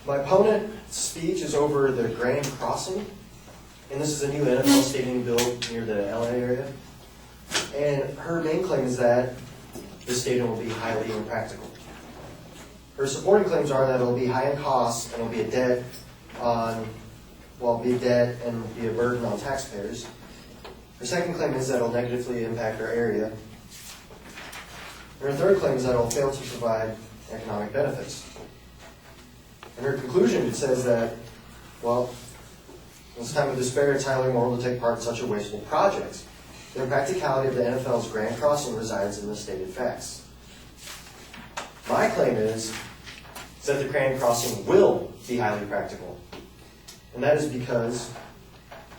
My opponent's speech is over the Grand Crossing, and this is a new NFL stadium built near the LA area. And her main claim is that the stadium will be highly impractical. Her supporting claims are that it will be high in cost and it will be a debt and be a burden on taxpayers. Her second claim is that it will negatively impact our area. And her third claim is that it will fail to provide economic benefits. In her conclusion, it says that, well, in this time of despair, it's highly immoral to take part in such a wasteful project. The impracticality of the NFL's Grand Crossing resides in the stated facts. My claim is that the Grand Crossing will be highly practical. And that is because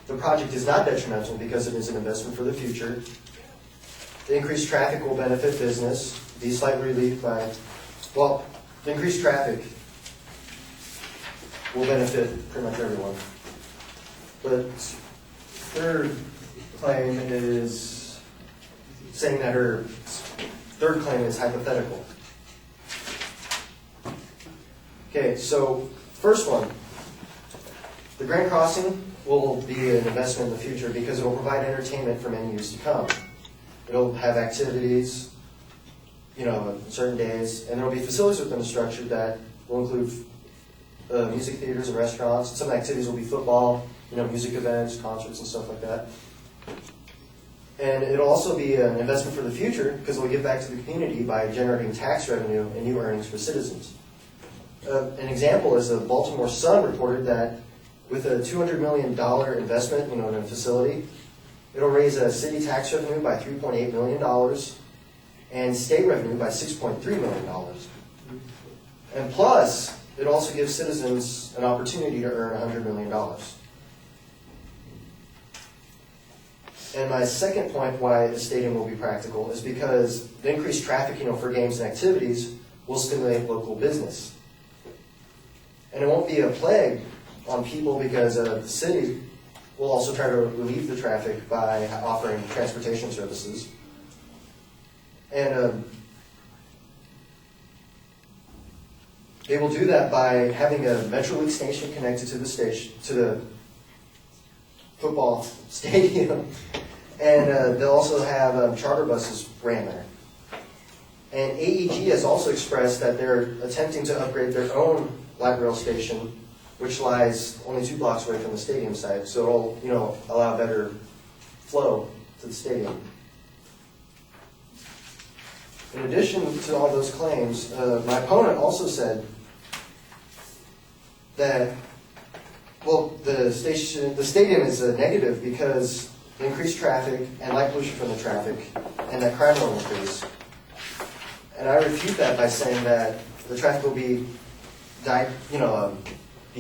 the project is not detrimental because it is an investment for the future. The increased traffic will benefit business, be slightly relieved by, well, the increased traffic will benefit pretty much everyone. But third claim is saying that her third claim is hypothetical. Okay, so first one, the Grand Crossing will be an investment in the future because it will provide entertainment for many years to come. It'll have activities, on certain days, and there will be facilities within the structure that will include music theaters and restaurants. Some activities will be football, music events, concerts, and stuff like that. And it'll also be an investment for the future because it'll give back to the community by generating tax revenue and new earnings for citizens. An example is the Baltimore Sun reported that with a $200 million investment, in a facility, it'll raise a city tax revenue by $3.8 million and state revenue by $6.3 million. And plus, it also gives citizens an opportunity to earn $100 million. And my second point why the stadium will be practical is because the increased traffic, for games and activities will stimulate local business. And it won't be a plague on people because the city will also try to relieve the traffic by offering transportation services. And they will do that by having a Metro League station connected to the football stadium. And they'll also have charter buses ran there. And AEG has also expressed that they're attempting to upgrade their own light rail station, which lies only 2 blocks away from the stadium site. So it'll, allow better flow to the stadium. In addition to all those claims, my opponent also said that, the stadium is a negative because the increased traffic and light pollution from the traffic and that crime will increase. And I refute that by saying that the traffic will be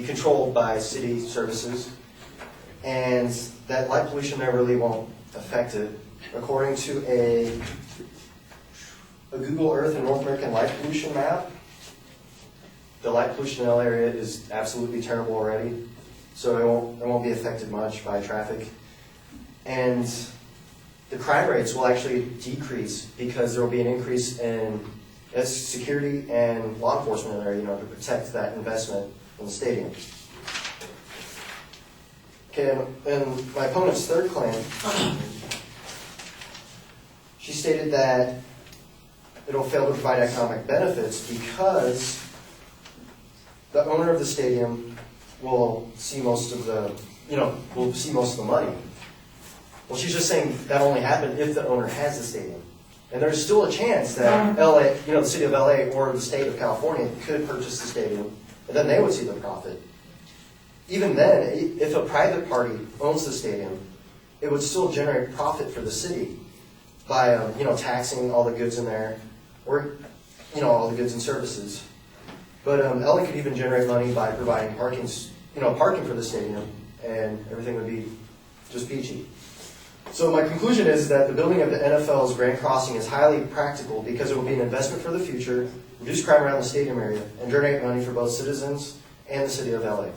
controlled by city services, and that light pollution there really won't affect it. According to a Google Earth and North American light pollution map, the light pollution in the LA area is absolutely terrible already, so it won't be affected much by traffic. And the crime rates will actually decrease because there will be an increase in security and law enforcement in there, to protect that investment in the stadium. Okay, and my opponent's third claim, she stated that it'll fail to provide economic benefits because the owner of the stadium will see most of the money. Well, she's just saying that only happened if the owner has the stadium. And there's still a chance that LA, the city of LA or the state of California could purchase the stadium, and then they would see the profit. Even then, if a private party owns the stadium, it would still generate profit for the city by, taxing all the goods in there, or, all the goods and services. But LA could even generate money by providing parking for the stadium, and everything would be just peachy. So my conclusion is that the building of the NFL's Grand Crossing is highly practical because it will be an investment for the future, reduce crime around the stadium area, and generate money for both citizens and the city of LA.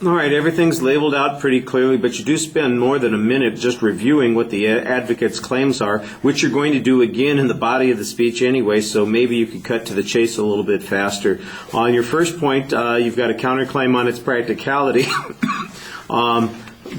All right, everything's labeled out pretty clearly, but you do spend more than a minute just reviewing what the advocate's claims are, which you're going to do again in the body of the speech anyway, so maybe you could cut to the chase a little bit faster. On your first point, you've got a counterclaim on its practicality.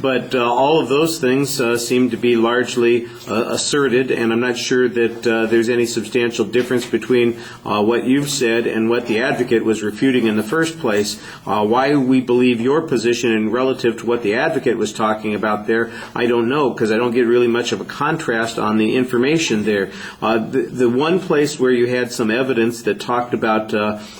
But all of those things seem to be largely asserted, and I'm not sure that there's any substantial difference between what you've said and what the advocate was refuting in the first place. Why we believe your position and relative to what the advocate was talking about there, I don't know, because I don't get really much of a contrast on the information there. The one place where you had some evidence that talked about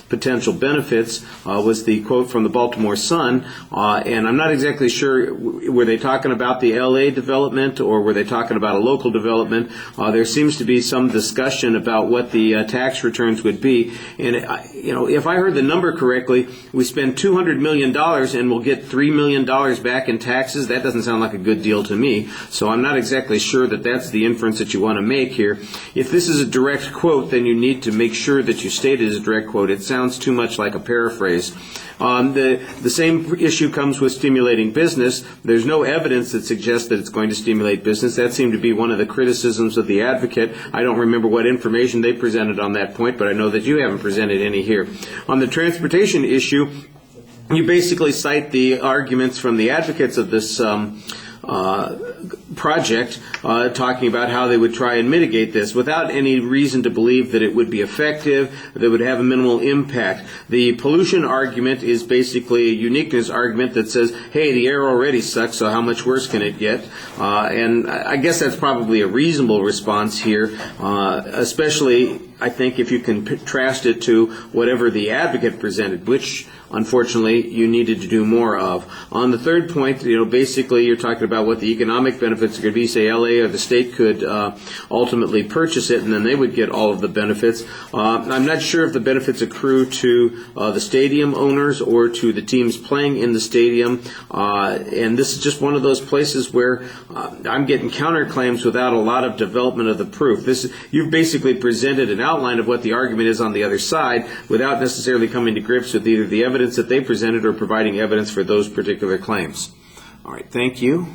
potential benefits was the quote from the Baltimore Sun, and I'm not exactly sure, were they talking about the LA development or were they talking about a local development? There seems to be some discussion about what the tax returns would be, and if I heard the number correctly, we spend $200 million and we'll get $3 million back in taxes. That doesn't sound like a good deal to me, so I'm not exactly sure that that's the inference that you want to make here. If this is a direct quote, then you need to make sure that you state it as a direct quote. It sounds too much like a paraphrase. The same issue comes with stimulating business. There's no evidence that suggests that it's going to stimulate business. That seemed to be one of the criticisms of the advocate. I don't remember what information they presented on that point, but I know that you haven't presented any here. On the transportation issue, you basically cite the arguments from the advocates of this project, talking about how they would try and mitigate this without any reason to believe that it would be effective, that it would have a minimal impact. The pollution argument is basically a uniqueness argument that says, hey, the air already sucks, so how much worse can it get? And I guess that's probably a reasonable response here, especially I think if you can contrast it to whatever the advocate presented, which unfortunately you needed to do more of. On the third point, basically you're talking about what the economic benefits are going to be. Say LA or the state could ultimately purchase it and then they would get all of the benefits. I'm not sure if the benefits accrue to the stadium owners or to the teams playing in the stadium. And this is just one of those places where I'm getting counterclaims without a lot of development of the proof. You've basically presented an outline of what the argument is on the other side without necessarily coming to grips with either the evidence that they presented or providing evidence for those particular claims. All right, thank you.